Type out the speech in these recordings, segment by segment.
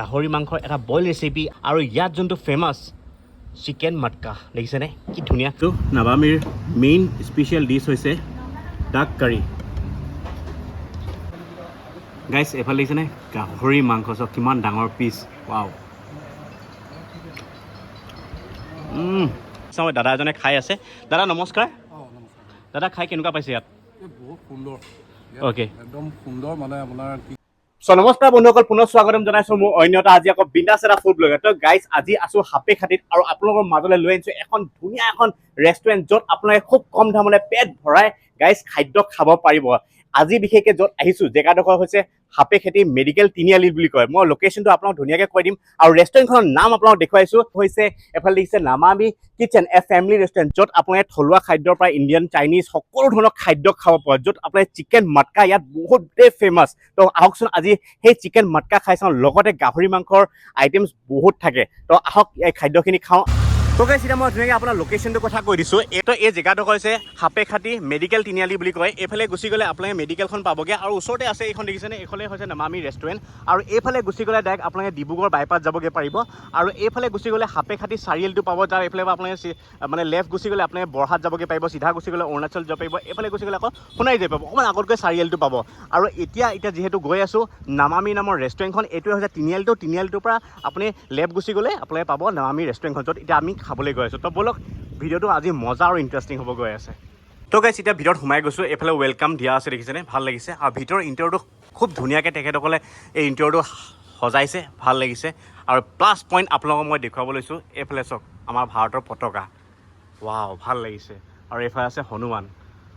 গাহৰি মাংসৰ এটা বইল ৰেচিপি আৰু ইয়াত যোনটো ফেমাছ চিকেন মাটকা দেখিছেনে কি ধুনীয়া। তো নাবামিৰ মেইন স্পেচিয়েল ডিছ হৈছে ডাক কাৰী। গাইছ এফালে দেখিছেনে গাহৰি মাংস চব কিমান ডাঙৰ পিচ। ৱাও চাওঁ দাদা এজনে খাই আছে। দাদা নমস্কাৰ। দাদা খাই কেনেকুৱা পাইছে ইয়াত? বহুত সুন্দৰ। অ'কে একদম সুন্দৰ মানে আপোনাৰ নমস্কাৰ বন্ধুসকল, পুনৰ স্বাগতম জনাইছো মোৰ অন্য এটা আজি আকৌ বিন্দাছ এটা ফুড ব্লগাৰ। তো গাইজ আজি আছো সাপেখাতিত আৰু আপোনালোকৰ মাজলৈ লৈ আনিছো এখন ধুনীয়া এখন ৰেষ্টুৰেণ্ট য'ত আপোনালোকে খুব কম দামতে পেট ভৰাই গাইজ খাদ্য খাব পাৰিব। আজি বিশেষকৈ য'ত আহিছো জেগাডোখৰ হৈছে সাপেখাতি মেডিকেল তিনিআলি বুলি কয়। মই লোকেশ্যনটো আপোনাক ধুনীয়াকৈ কৈ দিম আৰু ৰেষ্টুৰেণ্টখনৰ নাম আপোনাক দেখুৱাইছো হৈছে এফালে দেখিছে Namami kitchen, a family restaurant য'ত আপোনালোকে থলুৱা খাদ্যৰ পৰা ইণ্ডিয়ান চাইনিজ সকলো ধৰণৰ খাদ্য খাব পাৰে, য'ত আপোনালোকে চিকেন মাটকা ইয়াত বহুতেই ফেমাছ। তো আহকচোন আজি সেই চিকেন মাটকা খাই চাওঁ, লগতে গাহৰি মাংসৰ আইটেমছ বহুত থাকে। তো আহক এই খাদ্যখিনি খাওঁ। তো গাইছ এতিয়া মই ধুনীয়াকৈ আপোনাৰ লোকেশ্যনটোৰ কথা কৈ দিছোঁ। এই জেগাডোখৰ হৈছে সাপেখাতি মেডিকেল তিনিআলি বুলি কয়। এইফালে গুচি গ'লে আপোনালোকে মেডিকেলখন পাবগৈ আৰু ওচৰতে আছে এইখন দেখিছেনে, এইখনে হৈছে নামামি ৰেষ্টুৰেণ্ট। আৰু এইফালে গুচি গ'লে ডাইৰেক্ট আপোনালোকে ডিব্ৰুগড় বাইপাছ যাবগৈ পাৰিব। আৰু এইফালে গুচি গ'লে সাপেখাতি চাৰিআলিটো পাব, যাৰ এইফালে আপোনালোকে মানে লেফ্ট গুচি গ'লে আপোনালোকে বৰহাট যাবগৈ পাৰিব, চিধা গুচি গ'লে অৰুণাচল যাব পাৰিব, এইফালে গুচি গ'লে আকৌ সোণাৰী যাব পাৰিব, অকণমান আগতকৈ চাৰিআলিটো পাব। আৰু এতিয়া যিহেতু গৈ আছোঁ নামামি নামৰ ৰেষ্টুৰেণ্টখন, এইটোৱে হৈছে তিনিআলিটোৰ পৰা আপুনি লেফ্ট গুচি গ'লে আপোনালোকে পাব নামামি ৰেষ্টুৰেণ্টখন, য'ত এতিয়া আমি খাবলৈ গৈ আছোঁ। তো ব'লক ভিডিঅ'টো আজি মজা আৰু ইণ্টাৰেষ্টিং হ'ব গৈ আছে। তো গাইছ এতিয়া ভিতৰত সোমাই গৈছোঁ। এইফালে ৱেলকাম দিয়া আছে দেখিছেনে, ভাল লাগিছে। আৰু ভিতৰৰ ইণ্টেৰিয়ৰটো খুব ধুনীয়াকৈ তেখেতসকলে এই ইণ্টেৰিয়ৰটো সজাইছে, ভাল লাগিছে। আৰু প্লাছ পইণ্ট আপোনালোকক মই দেখুৱাব লৈছোঁ, এইফালে চাওক আমাৰ ভাৰতৰ পতাকা। ৱাও ভাল লাগিছে। আৰু এইফালে আছে হনুমান,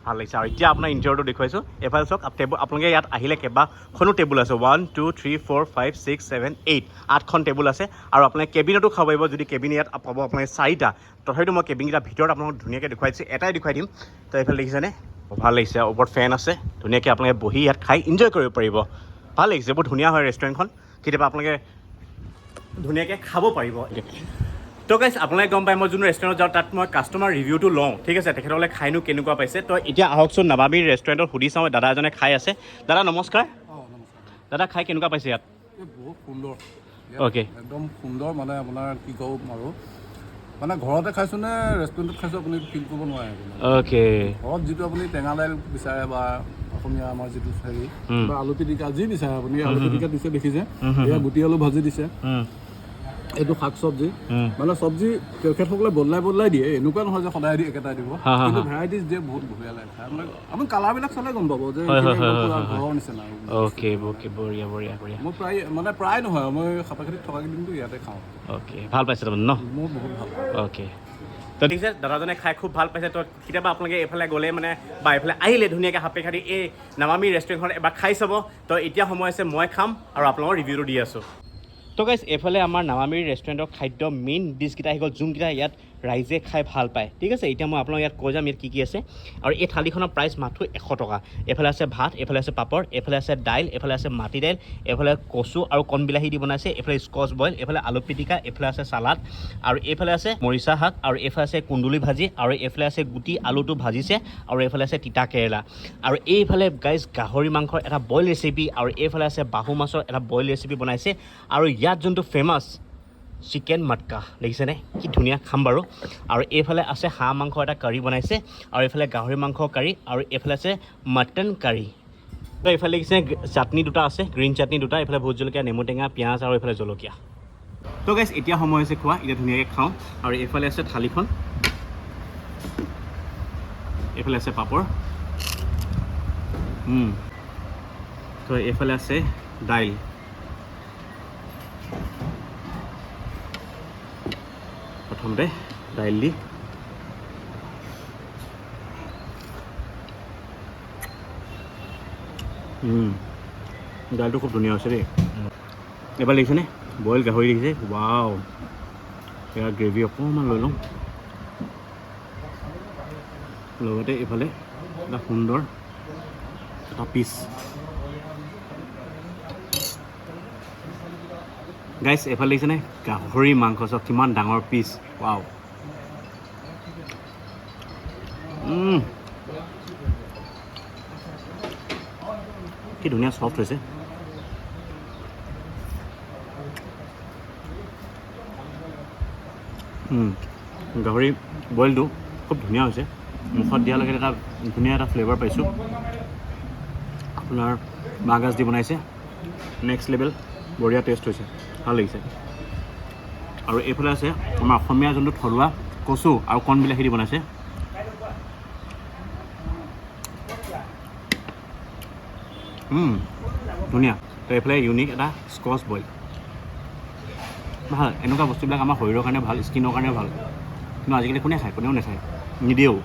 ভাল লাগিছে। আৰু এতিয়া আপোনাৰ ইণ্টেৰিয়ৰটো দেখুৱাইছোঁ। এইফালে চাওক আপোনালোকে ইয়াত আহিলে কেইবাখনো টেবুল আছে, 1 2 3 4 5 6 7 8 8খন টেবুল আছে। আৰু আপোনালোকে কেবিনতো খাব পাৰিব, যদি কেবিন ইয়াত পাব আপোনালোকে 4টা। তথাপিতো মই কেবিনকেইটা ভিতৰত আপোনালোকক ধুনীয়াকৈ দেখুৱাইছোঁ, এটাই দেখুৱাই দিম। তো এইফালে দেখিছেনে ভাল লাগিছে, ওপৰত ফেন আছে, ধুনীয়াকৈ আপোনালোকে বহি ইয়াত খাই এনজয় কৰিব পাৰিব। ভাল লাগিছে, বহুত ধুনীয়া হয় ৰেষ্টুৰেণ্টখন, কেতিয়াবা আপোনালোকে ধুনীয়াকৈ খাব পাৰিব। তো গাইছ আপোনালোকে গম পায় মই যোনটো ৰেষ্টুৰেণ্টত যাওঁ তাত মই কাষ্টমাৰ ৰিভিউটো লওঁ, ঠিক আছে, তেখেতসকলে খাইনো কেনেকুৱা পাইছে। তো এতিয়া আহকচোন নামামি ৰেষ্টুৰেণ্টত সুধি চাওঁ, দাদা এজনে খাই আছে। দাদা নমস্কাৰ। দাদা খাই কেনেকুৱা পাইছে ইয়াত? বহুত সুন্দৰ। অ'কে একদম সুন্দৰ মানে আপোনাৰ কি ক'ম আৰু মানে ঘৰতে খাইছোঁ নে ৰেষ্টুৰেণ্টত খাইছোঁ আপুনি ফিল কৰিব নোৱাৰে। অ'কে ঘৰত যিটো আপুনি টেঙা দাইল বিচাৰে বা অসমীয়া আমাৰ যিটো হেৰি বা আলু পিটিকা যি বিচাৰে আপুনি, আলু পিটিকা দিছে দেখিছে, এয়া গুটি আলু ভাজি দিছে, এইটো শাক চব্জি, মানে চব্জি তেখেতসকলে বদলাই দিয়ে, এনেকুৱা নহয় যে সদায় একেটাই দিব, কিন্তু ভেৰাইটিজ দিয়ে, বহুত বঢ়িয়া লাগে খাই। আপুনি কালাৰবিলাক চালে গম পাব যে ঘৰৰ নিচিনা। অ'কে বঢ়িয়া বঢ়িয়া বঢ়িয়া। মই প্ৰায় নহয়, মই সাপেখাতিত থকা কেইদিনটো ইয়াতে খাওঁ। অ'কে ভাল পাইছে তাৰমানে ন? মোৰ বহুত ভাল। অ'কে তো ঠিক আছে, দাদাজনে খাই খুব ভাল পাইছে। তো কেতিয়াবা আপোনালোকে এইফালে গ'লে মানে বা এইফালে আহিলে ধুনীয়াকৈ সাপেখাতি এই নামামি ৰেষ্টুৰেণ্টখন এবাৰ খাই চাব। তো এতিয়া সময় আছে মই খাম আৰু আপোনালোকৰ ৰিভিউটো দি আছোঁ। তো গাইছ এইফালে আমাৰ নামামিৰ ৰেষ্টুৰেণ্টৰ খাদ্য মেইন ডিছকেইটা আহি গ'ল, যোনকেইটা ইয়াত ৰাইজে খাই ভাল পায়, ঠিক আছে। এতিয়া মই আপোনালোক ইয়াত কৈ যাম ইয়াত কি আছে। আৰু এই থালিখনৰ প্ৰাইচ মাত্ৰ 100 টকা। এইফালে আছে ভাত, এইফালে আছে পাপৰ, এইফালে আছে দাইল, এইফালে আছে মাটি দাইল, এইফালে কচু আৰু কণ বিলাহী দি বনাইছে, এইফালে স্কচ বইল, এইফালে আলু পিটিকা, এইফালে আছে চালাড, আৰু এইফালে আছে মৰিচা শাক, আৰু এইফালে আছে কুন্দুলি ভাজি, আৰু এইফালে আছে গুটি আলুটো ভাজিছে, আৰু এইফালে আছে তিতা কেৰেলা, আৰু এইফালে গাইজ গাহৰি মাংসৰ এটা বইল ৰেচিপি, আৰু এইফালে আছে বাহু মাছৰ এটা বইল ৰেচিপি বনাইছে। আৰু ইয়াত যোনটো ফেমাছ চিকেন মাটকা দেখিছেনে কি ধুনীয়া, খাম বাৰু। আৰু এইফালে আছে হাঁহ মাংস এটা কাৰী বনাইছে, আৰু এইফালে গাহৰি মাংস কাৰী, আৰু এইফালে আছে মটন কাৰী। তো এইফালে দেখিছে চাটনি দুটা আছে, গ্ৰীণ চাটনি দুটা, এইফালে ভোট জলকীয়া, নেমু টেঙা, পিঁয়াজ, আৰু এইফালে জলকীয়া। তো গাইছ এতিয়া সময় হৈছে খোৱা, এতিয়া ধুনীয়াকৈ খাওঁ। আৰু এইফালে আছে থালিখন, এইফালে আছে পাপৰ, তো এইফালে আছে দাইল, প্ৰথমতে দাইল দি দাইলটো খুব ধুনীয়া হৈছে দেই। এবাৰ দেখিছেনে বইল গাহৰি দেখিছে, ৱাও। এয়া গ্ৰেভি অকণমান লৈ লওঁ, লগতে এইফালে এটা সুন্দৰ এটা পিচ। গাইছ এইফালে দেখিছেনে গাহৰি মাংস চব কিমান ডাঙৰ পিচ, ৱাও। কি ধুনীয়া চফ্ট হৈছে। গাহৰি বইলটো খুব ধুনীয়া হৈছে মুখত দিয়াৰ লগে এটা ধুনীয়া এটা ফ্লেভাৰ পাইছোঁ আপোনাৰ বাঁহগাজ দি বনাইছে নেক্সট লেভেল বঢ়িয়া টেষ্ট হৈছে ভাল লাগিছে আৰু এইফালে আছে আমাৰ অসমীয়া যোনটো থলুৱা কচু আৰু কণ বিলাহী দি বনাইছে ধুনীয়া তো এইফালে ইউনিক এটা স্কচ বইল ভাল এনেকুৱা বস্তুবিলাক আমাৰ শৰীৰৰ কাৰণে ভাল স্কিনৰ কাৰণেও ভাল কিন্তু আজিকালি কোনে খায় কোনেও নাখায় নিদিয়েও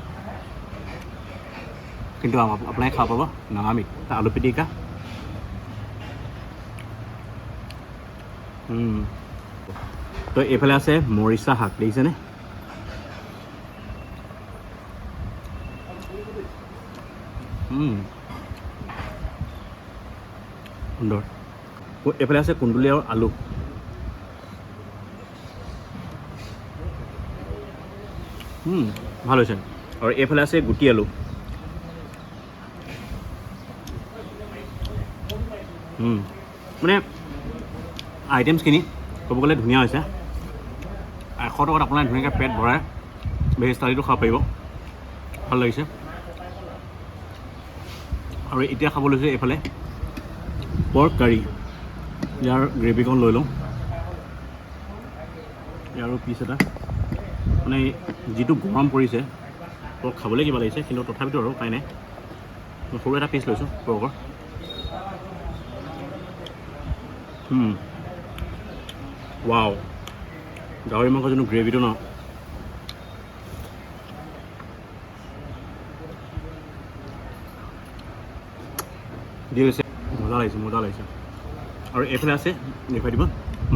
কিন্তু আপোনালোকে খাব পাব নামামিত আলু পিটিকা তো এইফালে আছে মৰিচা শাক দেখিছেনে সুন্দৰ এইফালে আছে কুন্দুলি আৰু আলু ভাল হৈছে আৰু এইফালে আছে গুটি আলু মানে আইটেমছখিনি ক'ব গ'লে ধুনীয়া হৈছে 100 টকাত আপোনাৰ ধুনীয়াকৈ পেট ভৰাই ভেজ থালিটো খাব পাৰিব ভাল লাগিছে আৰু এতিয়া খাব লৈছোঁ এইফালে পৰ্ক কাৰী ইয়াৰ গ্ৰেভিকণ লৈ লওঁ ইয়াৰো পিচ এটা মানে যিটো গৰম পৰিছে পৰ্ক খাবলৈ কিবা লাগিছে কিন্তু তথাপিতো আৰু উপায় নাই সৰু এটা পিচ লৈছোঁ পৰ্কৰ ৱাও গাহৰি মাংস যোনটো গ্ৰেভিটো ন দি গৈছে মজা লাগিছে আৰু এইফালে আছে দেখুৱাই দিব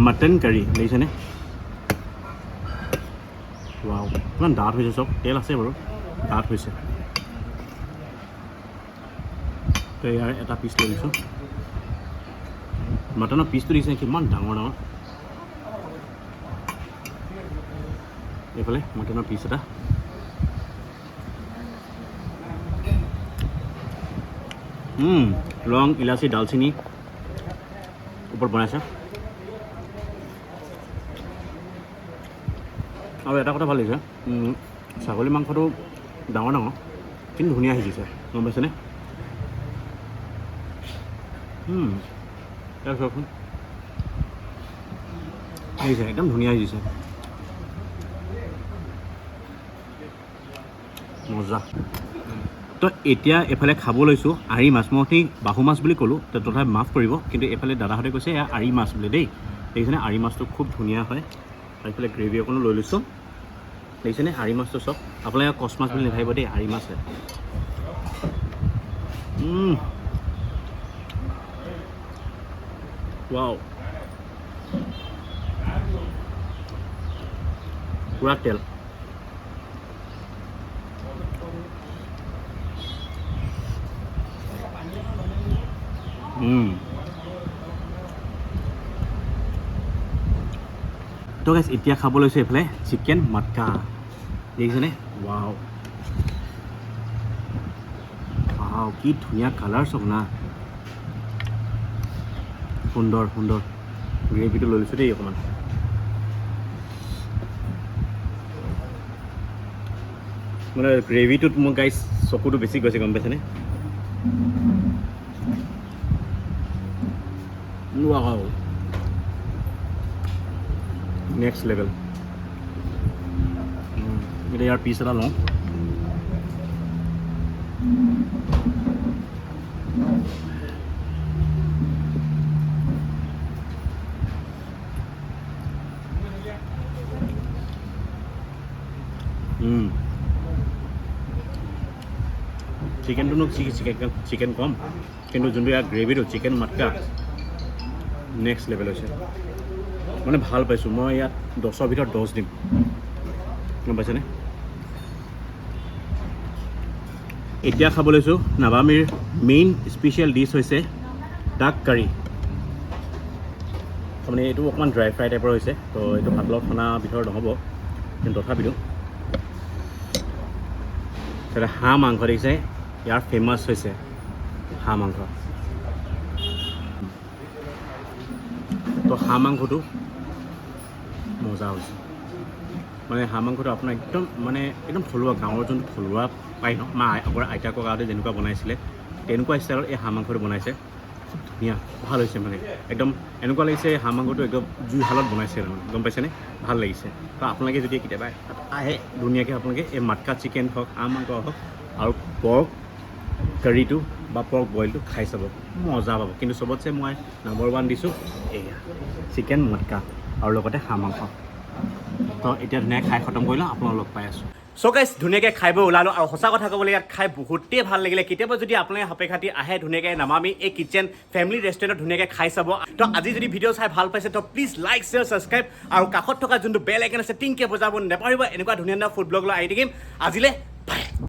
মটন কাৰী দেখিছেনে ৱাও কিমান ডাঠ হৈছে চব তেল আছে বাৰু ডাঠ হৈছে তো ইয়াৰ এটা পিচ লৈ দিছোঁ মটনৰ পিচটো দিছে কিমান ডাঙৰ এইফালে মটনৰ পিচ এটা লং ইলাচি ডালচিনি ওপৰত বনাইছে আৰু এটা কথা ভাল লাগিছে ছাগলী মাংসটো ডাঙৰ কিন্তু ধুনীয়া সিজিছে গম পাইছেনে চাওকচোন সিজিছে একদম ধুনীয়া সিজিছে মজা তো এতিয়া এফালে খাব লৈছোঁ আৰি মাছ মই অথনি বাহু মাছ বুলি ক'লোঁ তো তথাপি মাফ কৰিব কিন্তু এইফালে দাদাহঁতে কৈছে এয়া আৰি মাছ বুলি দেই দেখিছেনে আৰি মাছটো খুব ধুনীয়া হয় আৰু এইফালে গ্ৰেভি অকণো লৈ লৈছোঁ দেখিছেনে আৰি মাছটো চব আপোনালোকে কচ মাছ বুলি নাভাবিব দেই আৰি মাছ হয় ৱাও পুৰা তেল তো গাইছ এতিয়া খাব লৈছোঁ এইফালে চিকেন মাটকা দেখিছেনে ৱাও কি ধুনীয়া কালাৰ চব না সুন্দৰ গ্ৰেভিটো লৈ লৈছোঁ দেই অকণমান মানে গ্ৰেভিটোত মোৰ গাইছ চকুটো বেছি গৈছে গম পাইছেনে ৱাও নেক্সট লেভেল এতিয়া ইয়াৰ পিচ এটা লওঁ চিকেনটোনো চিকেন কম কিন্তু যোনটো ইয়াৰ গ্ৰেভিটো চিকেন মাটকা নেক্সট লেভেল হৈছে মানে ভাল পাইছোঁ মই ইয়াত 10ৰ ভিতৰত 10 দিম গম পাইছেনে এতিয়া খাব লৈছোঁ নাগামিৰ মেইন স্পেচিয়েল ডিছ হৈছে ডাক কাৰী তাৰমানে এইটো অকণমান ড্ৰাই ফ্ৰাই টাইপৰ হৈছে তো এইটো ভাত লগত খানা ভিতৰত নহ'ব কিন্তু তথাপিতো তাতে হাঁহ মাংস দেখিছে ইয়াৰ ফেমাছ হৈছে হাঁহ মাংস তো হাঁহ মাংসটো মজা হৈছে মানে হাঁহ মাংসটো আপোনাৰ একদম থলুৱা গাঁৱৰ যোনটো থলুৱা পায় ন মা আগৰ আইতা ককাহঁতে যেনেকুৱা বনাইছিলে তেনেকুৱা ষ্টাইলত এই হাঁহ মাংসটো বনাইছে খুব ধুনীয়া ভাল হৈছে মানে একদম এনেকুৱা লাগিছে হাঁহ মাংসটো একদম জুইশালত বনাইছে মানে গম পাইছেনে ভাল লাগিছে তো আপোনালোকে যদি কেতিয়াবা আহে ধুনীয়াকৈ আপোনালোকে এই মাটকা চিকেন হওক হাঁহ মাংস হওক আৰু পৰ্ক কাৰীটো বা পৰ্ক বইলটো খাই চাব মজা পাব কিন্তু চবতছে মই নম্বৰ 1 দিছোঁ এয়া চিকেন মাটকা আৰু লগতে হাঁহ মাংস তো এতিয়া ধুনীয়াকৈ খাই খতম কৰিলোঁ আপোনালোক লগ পাই আছোঁ চ' গাইছ ধুনীয়াকৈ খাই বৈ ওলালোঁ আৰু সঁচা কথা ক'বলৈ ইয়াত খাই বহুতেই ভাল লাগিলে কেতিয়াবা যদি আপোনালোকে সাপেখাতি আহে ধুনীয়াকৈ নামামি এই কিটচেন ফেমিলি ৰেষ্টুৰেণ্টত ধুনীয়াকৈ খাই চাব তো আজি যদি ভিডিঅ' চাই ভাল পাইছে তো প্লিজ লাইক শ্বেয়াৰ ছাবস্ক্ৰাইব আৰু কাষত থকা যোনটো বেল আইকন আছে টিংকৈ বজাব নেপাহৰিব এনেকুৱা ধুনীয়া ধুনীয়া ফুড ব্লগ লৈ আহি থাকিম আজিলৈ বাই